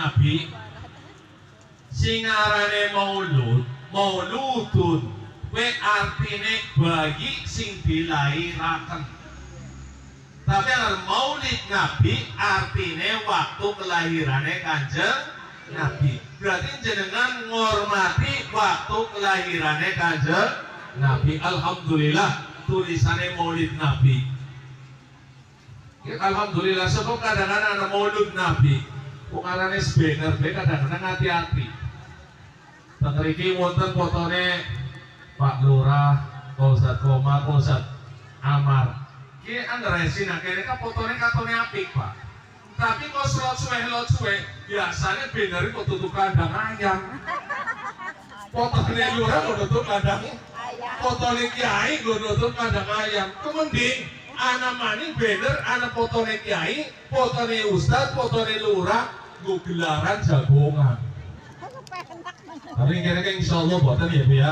Nabi sing arane mauludun we artine bayi sing dilairaken. Tapi yang maulid Nabi artine waktu kelahirannya Kanjeng Nabi. Berarti jenengan ngormati waktu kelahirannya Kanjeng Nabi. Alhamdulillah tulisannya maulid Nabi. Ya, alhamdulillah sebab kadang-kadang ada maulid Nabi. Bukannya sebenar, kadang-kadang hati-hati. Tengeriki wonten fotone Pak Lurah, Ustadz Koma, Ustadz Amar. Ki andresin akhirnya kan fotonya katone apik Pak. Tapi kok slot suwe biasanya bener kok tutup kandang ayam. Fotone Lurah kok tutup kandang fotone Kiai kok tutup kandang ayam. Kemudian anak maning bener anak fotone Kiai, fotone Ustadz, fotone Lurah gue gelaran jagongan. Tapi kira-kira insya Allah buatan ya Bu ya.